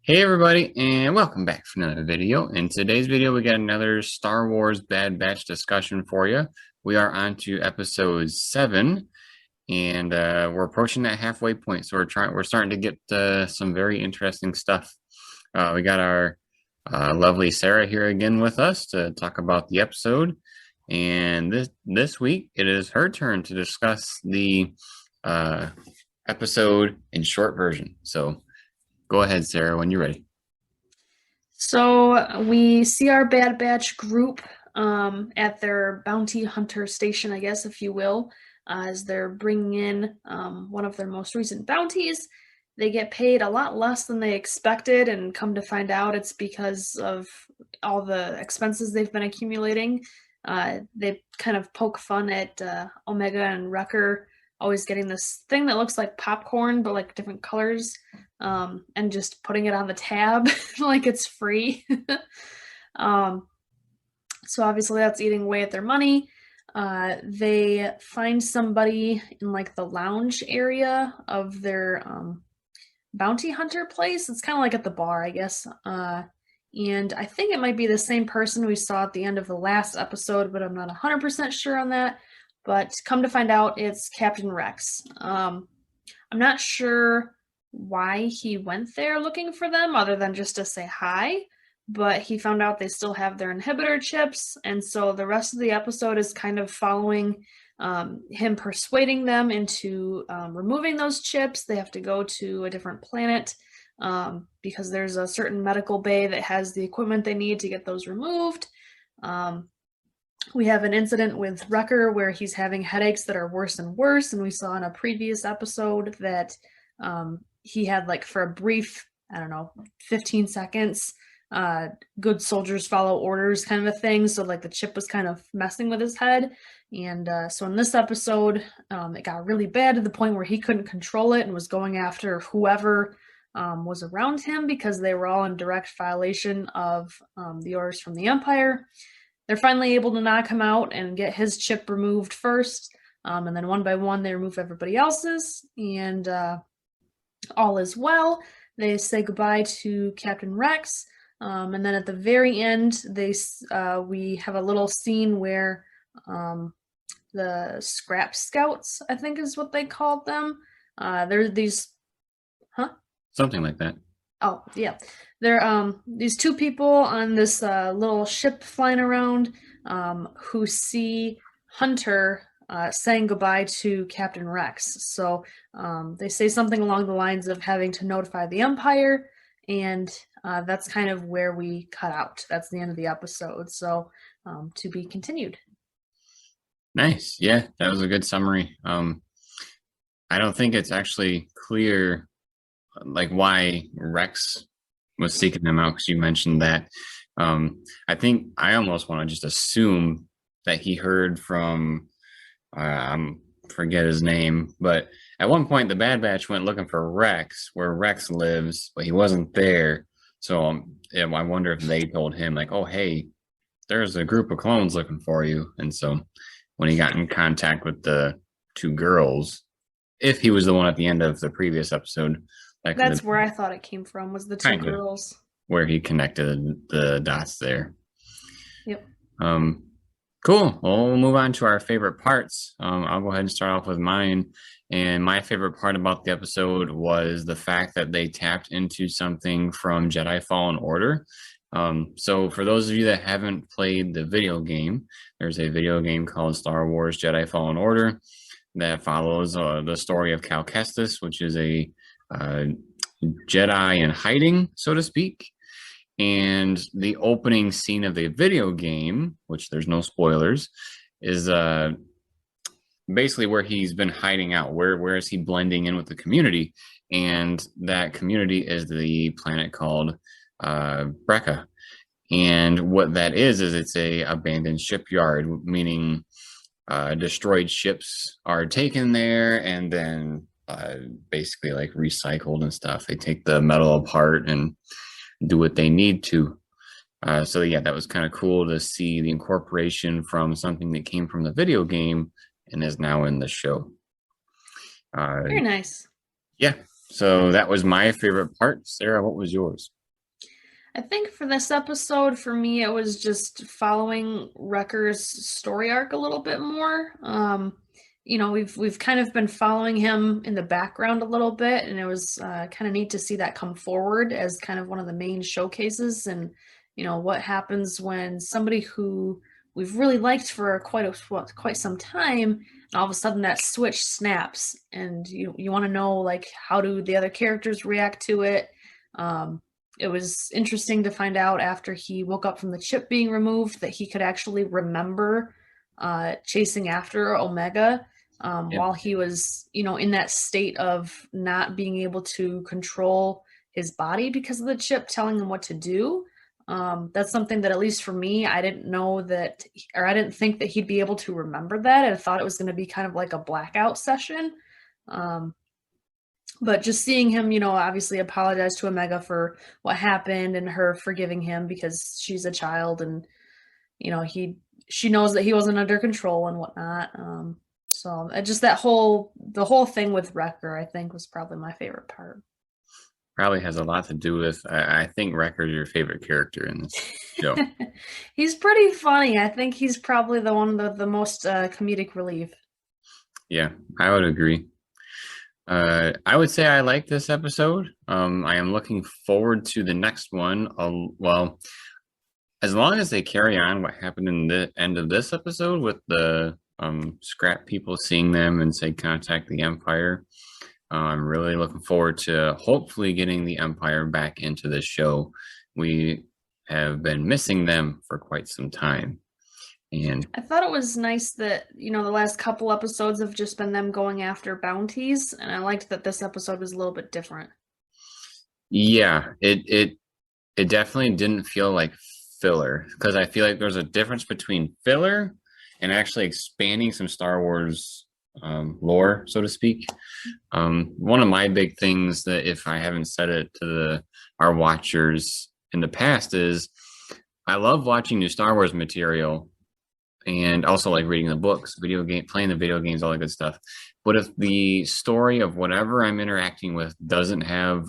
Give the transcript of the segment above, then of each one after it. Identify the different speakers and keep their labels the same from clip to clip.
Speaker 1: Hey everybody, and welcome back for another video. In today's video, we got another Star Wars Bad Batch discussion for you. We are on to episode 7, and we're approaching that halfway point. So we're starting to get some very interesting stuff. We got our lovely Sarah here again with us to talk about the episode. And this week, it is her turn to discuss the episode in short version. So go ahead, Sarah, when you're ready.
Speaker 2: So we see our Bad Batch group at their bounty hunter station, I guess, if you will, as they're bringing in one of their most recent bounties. They get paid a lot less than they expected, and come to find out it's because of all the expenses they've been accumulating. They kind of poke fun at Omega and Wrecker always getting this thing that looks like popcorn, but like different colors, and just putting it on the tab like it's free. um, so obviously that's eating away at their money. They find somebody in like the lounge area of their bounty hunter place. It's kind of like at the bar, I guess. And I think it might be the same person we saw at the end of the last episode, but I'm not 100% sure on that. But come to find out, it's Captain Rex. I'm not sure why he went there looking for them other than just to say hi, but he found out they still have their inhibitor chips, and so the rest of the episode is kind of following him persuading them into removing those chips. They have to go to a different planet because there's a certain medical bay that has the equipment they need to get those removed. We have an incident with Wrecker where he's having headaches that are worse and worse, and we saw in a previous episode that he had, like, for a brief, I don't know, 15 seconds, good soldiers follow orders kind of a thing, so like the chip was kind of messing with his head. And so in this episode, it got really bad to the point where he couldn't control it and was going after whoever was around him because they were all in direct violation of the orders from the Empire. They're finally able to knock him out and get his chip removed first, and then one by one they remove everybody else's, and all is well. They say goodbye to Captain Rex, and then at the very end, we have a little scene where the Scrap Scouts, I think is what they called them. They're these, huh?
Speaker 1: Something like that.
Speaker 2: Oh, yeah. They're these two people on this little ship flying around who see Hunter saying goodbye to Captain Rex. So they say something along the lines of having to notify the Empire, and that's kind of where we cut out. That's the end of the episode. So to be continued.
Speaker 1: Nice. Yeah, that was a good summary. I don't think it's actually clear like why Rex was seeking them out, because you mentioned that. I think I almost want to just assume that he heard from forget his name, but at one point the Bad Batch went looking for Rex where Rex lives, but he wasn't there. So I wonder if they told him like, "Oh, hey, there's a group of clones looking for you." And so when he got in contact with the two girls, if he was the one at the end of the previous episode,
Speaker 2: That's where I thought it came from, was the two girls.
Speaker 1: Where he connected the dots there.
Speaker 2: Yep.
Speaker 1: Cool. Well, we'll move on to our favorite parts. I'll go ahead and start off with mine. And my favorite part about the episode was the fact that they tapped into something from Jedi Fallen Order. So for those of you that haven't played the video game, there's a video game called Star Wars Jedi Fallen Order that follows the story of Cal Kestis, which is a Jedi in hiding, so to speak. And the opening scene of the video game, which there's no spoilers, is basically where he's been hiding out. Where is he blending in with the community? And that community is the planet called Brekka. And what that is it's a abandoned shipyard, meaning destroyed ships are taken there and then basically like recycled and stuff. They take the metal apart and do what they need to. So yeah, that was kind of cool to see the incorporation from something that came from the video game and is now in the show.
Speaker 2: Very nice.
Speaker 1: Yeah. So that was my favorite part. Sarah, what was yours?
Speaker 2: I think for this episode, for me, it was just following Wrecker's story arc a little bit more. We've kind of been following him in the background a little bit, and it was kind of neat to see that come forward as kind of one of the main showcases. And what happens when somebody who we've really liked for quite some time, and all of a sudden that switch snaps, and you want to know like how do the other characters react to it. It was interesting to find out after he woke up from the chip being removed that he could actually remember chasing after Omega
Speaker 1: Yeah.
Speaker 2: while he was, in that state of not being able to control his body because of the chip telling him what to do. That's something that, at least for me, I didn't know that, or I didn't think that he'd be able to remember that. I thought it was going to be kind of like a blackout session. Um, but just seeing him, obviously apologize to Omega for what happened and her forgiving him because she's a child and, she knows that he wasn't under control and whatnot. So just the whole thing with Wrecker, I think, was probably my favorite part.
Speaker 1: Probably has a lot to do with, I think Wrecker's your favorite character in this show.
Speaker 2: He's pretty funny. I think he's probably the one of the most comedic relief.
Speaker 1: Yeah, I would agree. I would say I like this episode. I am looking forward to the next one. Well, as long as they carry on what happened in the end of this episode with the scrap people seeing them and say contact the Empire, I'm really looking forward to hopefully getting the Empire back into this show. We have been missing them for quite some time. And
Speaker 2: I thought it was nice that, the last couple episodes have just been them going after bounties, and I liked that this episode was a little bit different.
Speaker 1: yeah, it definitely didn't feel like filler because I feel like there's a difference between filler and actually expanding some Star Wars lore, so to speak. One of my big things that, if I haven't said it to our watchers in the past, is I love watching new Star Wars material and also like reading the books, playing the video games, all that good stuff. But if the story of whatever I'm interacting with doesn't have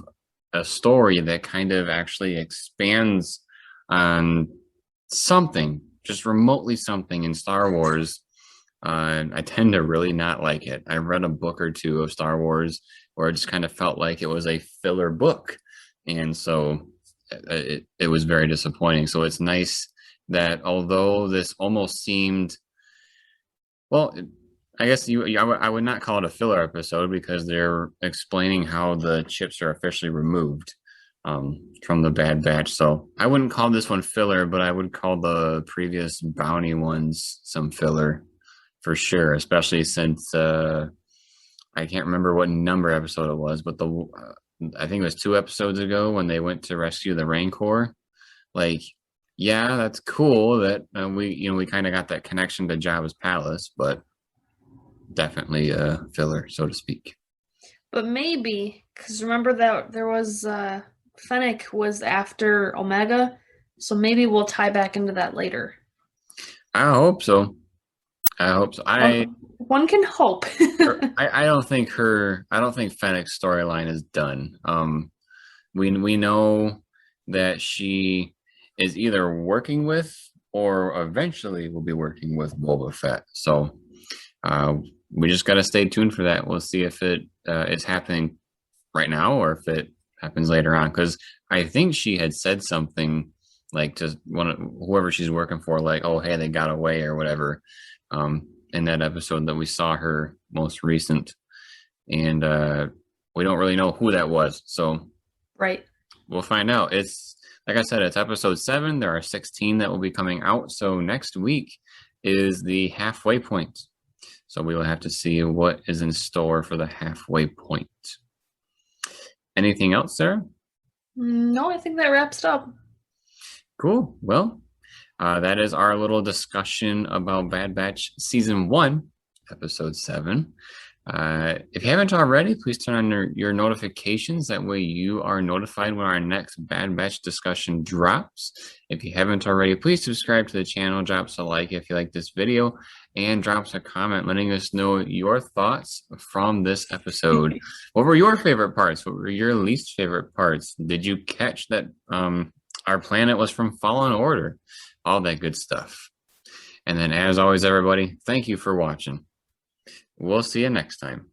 Speaker 1: a story that kind of actually expands on something, just remotely something in Star Wars, I tend to really not like it. I read a book or two of Star Wars where it just kind of felt like it was a filler book. And so it was very disappointing. So it's nice that although this almost seemed, well, I guess I would not call it a filler episode because they're explaining how the chips are officially removed from the Bad Batch. So I wouldn't call this one filler, but I would call the previous bounty ones some filler for sure, especially since I can't remember what number episode it was, but I think it was 2 episodes ago when they went to rescue the Rancor. Like, yeah, that's cool that we kind of got that connection to Jabba's palace, but definitely a filler, so to speak.
Speaker 2: But maybe, because remember that there was Fennec was after Omega, so maybe we'll tie back into that later.
Speaker 1: I hope so. I hope so.
Speaker 2: One can hope.
Speaker 1: I don't think Fennec's storyline is done. We know that she is either working with or eventually will be working with Boba Fett. So we just got to stay tuned for that. We'll see if it is happening right now or if it happens later on. Because I think she had said something like to whoever she's working for, like, "Oh, hey, they got away" or whatever. In that episode that we saw her most recent, and we don't really know who that was. So
Speaker 2: right,
Speaker 1: we'll find out. It's like I said, it's episode 7. There are 16 that will be coming out. So next week is the halfway point. So we will have to see what is in store for the halfway point. Anything else, Sarah?
Speaker 2: No, I think that wraps it up.
Speaker 1: Cool. Well, that is our little discussion about Bad Batch Season 1, Episode 7. If you haven't already, please turn on your notifications. That way you are notified when our next Bad Batch discussion drops. If you haven't already, please subscribe to the channel, drop us a like if you like this video, and drop us a comment letting us know your thoughts from this episode. What were your favorite parts? What were your least favorite parts? Did you catch that our planet was from Fallen Order? All that good stuff. And then, as always, everybody, thank you for watching. We'll see you next time.